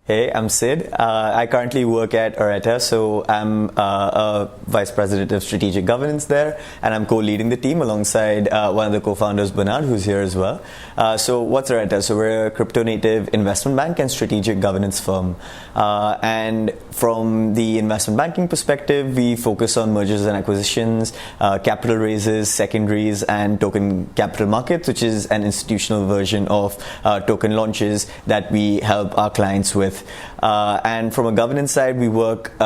Hey, I'm Sid. I currently work at Aretta, so I'm a Vice President of Strategic Governance there, and I'm co-leading the team alongside one of the co-founders, Bernard, who's here as well. So what's Aretta? So we're a crypto-native investment bank and strategic governance firm. And from the investment banking perspective, we focus on mergers and acquisitions, capital raises, secondaries, and token capital markets, which is an institutional version of token launches that we help our clients with. And from a governance side, we work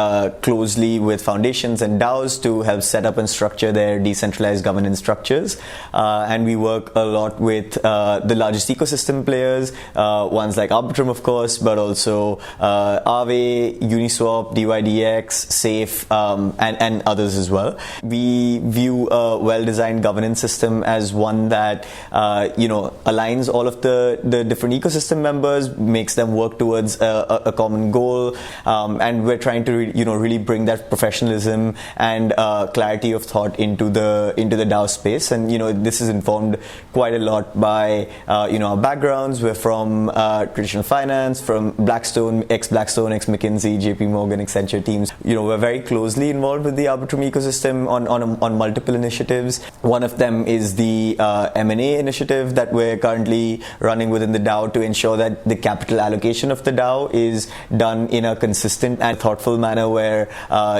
closely with foundations and DAOs to help set up and structure their decentralized governance structures. And we work a lot with the largest ecosystem players, ones like Arbitrum, of course, but also Aave, Uniswap, DYDX, Safe, and others as well. We view a well-designed governance system as one that aligns all of the different ecosystem members, makes them work towards a common goal, and we're trying to really bring that professionalism and clarity of thought into the DAO space. And this is informed quite a lot by our backgrounds. We're from traditional finance, from Blackstone, ex-Blackstone, ex-McKinsey, JP Morgan, Accenture teams. We're very closely involved with the Arbitrum ecosystem on multiple initiatives. One of them is the M&A initiative that we're currently running within the DAO to ensure that the capital allocation of the DAO is done in a consistent and thoughtful manner where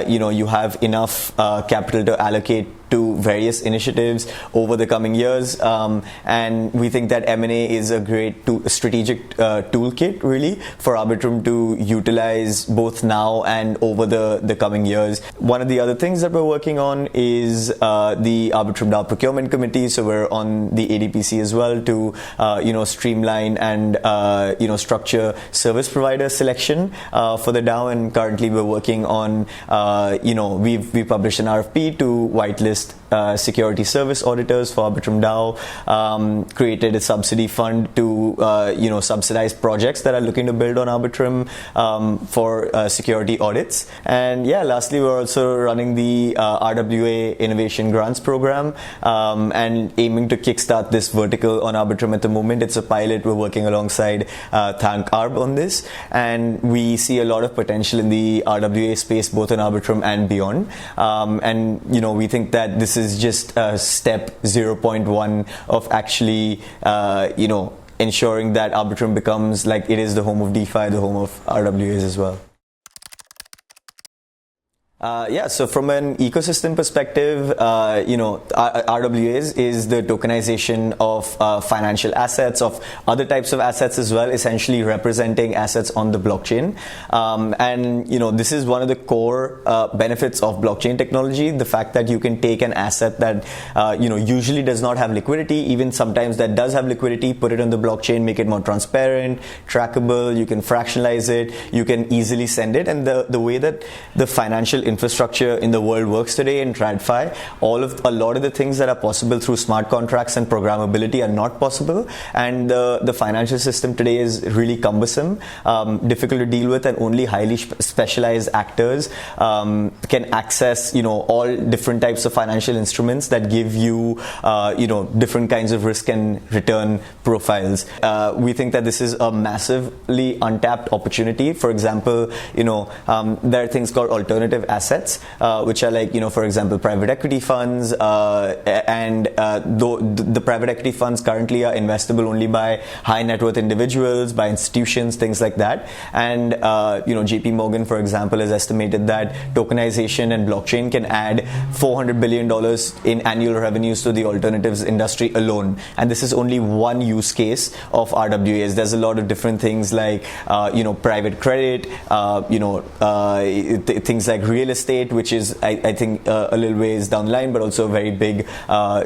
you have enough capital to allocate to various initiatives over the coming years, and we think that M&A is a great strategic toolkit really for Arbitrum to utilize both now and over the coming years. One of the other things that we're working on is the Arbitrum DAO procurement committee, so we're on the ADPC as well to streamline and structure service provider selection for the DAO. And currently we're working on we published an RFP to whitelist security service auditors for Arbitrum DAO, created a subsidy fund to subsidize projects that are looking to build on Arbitrum for security audits. And lastly, we're also running the RWA Innovation Grants Program and aiming to kickstart this vertical on Arbitrum at the moment. It's a pilot. We're working alongside Thank Arb on this, and we see a lot of potential in the RWA space, both in Arbitrum and beyond. And we think that this is just step 0.1 of actually ensuring that Arbitrum becomes like it is the home of DeFi, the home of RWAs as well. So from an ecosystem perspective, RWAs is the tokenization of financial assets, of other types of assets as well, essentially representing assets on the blockchain. And this is one of the core benefits of blockchain technology, the fact that you can take an asset that usually does not have liquidity, even sometimes that does have liquidity, put it on the blockchain, make it more transparent, trackable, you can fractionalize it, you can easily send it. And the way that the financial infrastructure in the world works today in TradFi, a lot of the things that are possible through smart contracts and programmability are not possible, and the financial system today is really cumbersome, difficult to deal with, and only highly specialized actors can access all different types of financial instruments that give you different kinds of risk and return profiles. We think that this is a massively untapped opportunity. For example, there are things called alternative assets, which are like, for example, private equity funds, and the private equity funds currently are investable only by high net worth individuals, by institutions, things like that. And, JP Morgan, for example, has estimated that tokenization and blockchain can add $400 billion in annual revenues to the alternatives industry alone. And this is only one use case of RWAs. There's a lot of different things like, private credit, things like real estate, which is, I think, a little ways down the line, but also a very big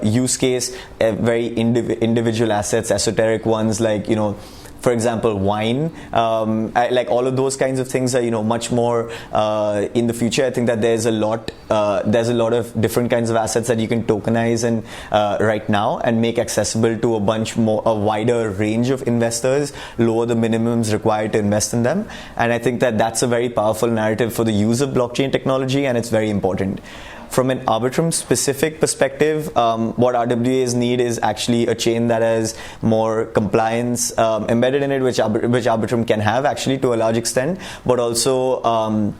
use case, very individual assets, esoteric ones like, for example, wine, like all of those kinds of things are, much more in the future. I think that there's a lot of different kinds of assets that you can tokenize and right now and make accessible to a wider range of investors, lower the minimums required to invest in them. And I think that that's a very powerful narrative for the use of blockchain technology, and it's very important. From an Arbitrum specific perspective, what RWAs need is actually a chain that has more compliance embedded in it, which Arbitrum can have actually to a large extent, but also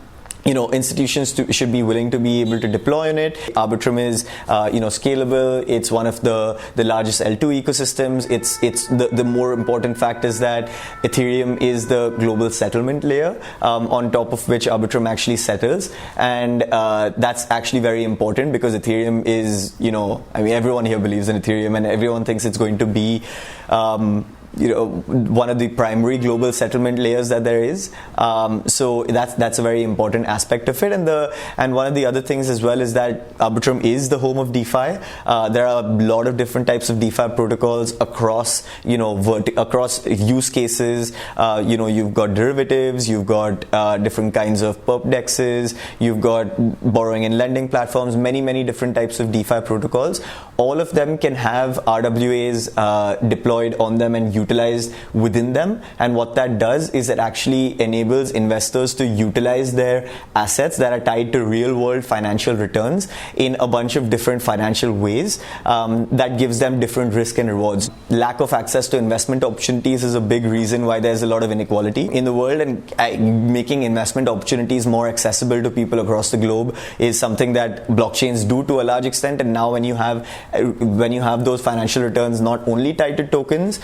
institutions should be willing to be able to deploy on it. Arbitrum is, scalable. It's one of the largest L2 ecosystems. It's the more important fact is that Ethereum is the global settlement layer on top of which Arbitrum actually settles, and that's actually very important because Ethereum is, everyone here believes in Ethereum, and everyone thinks it's going to be one of the primary global settlement layers that there is. So that's a very important aspect of it. And one of the other things as well is that Arbitrum is the home of DeFi. There are a lot of different types of DeFi protocols across across use cases. You've got derivatives, you've got different kinds of perp dexes, you've got borrowing and lending platforms, many different types of DeFi protocols. All of them can have RWAs deployed on them and utilized within them, and what that does is it actually enables investors to utilize their assets that are tied to real world financial returns in a bunch of different financial ways that gives them different risk and rewards. Lack of access to investment opportunities is a big reason why there's a lot of inequality in the world, and making investment opportunities more accessible to people across the globe is something that blockchains do to a large extent. And now when you have those financial returns not only tied to tokens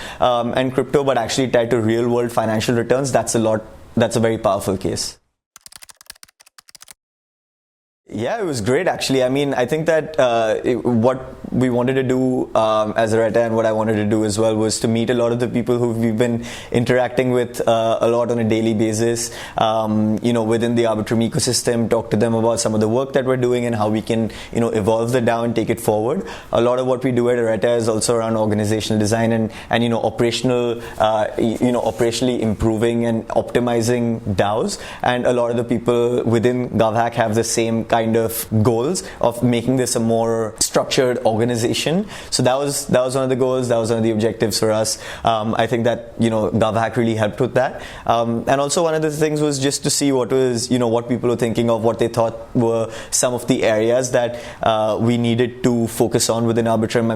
and crypto, but actually tied to real world financial returns, that's a very powerful case. Yeah, it was great actually. I think that what we wanted to do as Aretta, and what I wanted to do as well, was to meet a lot of the people who we've been interacting with a lot on a daily basis, within the Arbitrum ecosystem, talk to them about some of the work that we're doing and how we can, evolve the DAO and take it forward. A lot of what we do at Aretta is also around organizational design and operationally improving and optimizing DAOs. And a lot of the people within GovHack have the same kind of goals of making this a more structured organization. So that was one of the goals. That was one of the objectives for us. I think that GovHack really helped with that. And also one of the things was just to see what people were thinking of, what they thought were some of the areas that we needed to focus on within Arbitrum.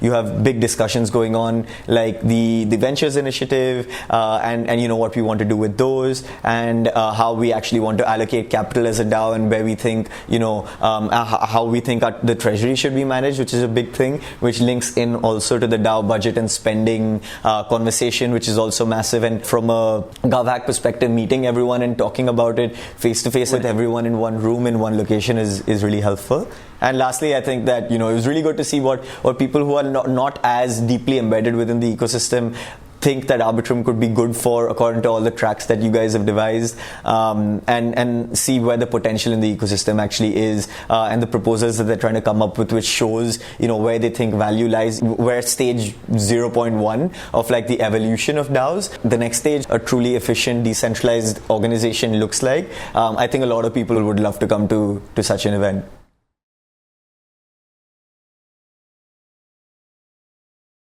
You have big discussions going on, like the ventures initiative, and what we want to do with those, and how we actually want to allocate capital as a DAO, and where we think how we think the treasury should be managed, which is a big thing, which links in also to the DAO budget and spending conversation, which is also massive. And from a GovHack perspective, meeting everyone and talking about it face to face with everyone in one room in one location is really helpful. And lastly, I think that it was really good to see what people who are not as deeply embedded within the ecosystem think that Arbitrum could be good for, according to all the tracks that you guys have devised, and see where the potential in the ecosystem actually is, and the proposals that they're trying to come up with, which shows where they think value lies, where stage 0.1 of the evolution of DAOs, the next stage, a truly efficient decentralized organization looks like. I think a lot of people would love to come to such an event.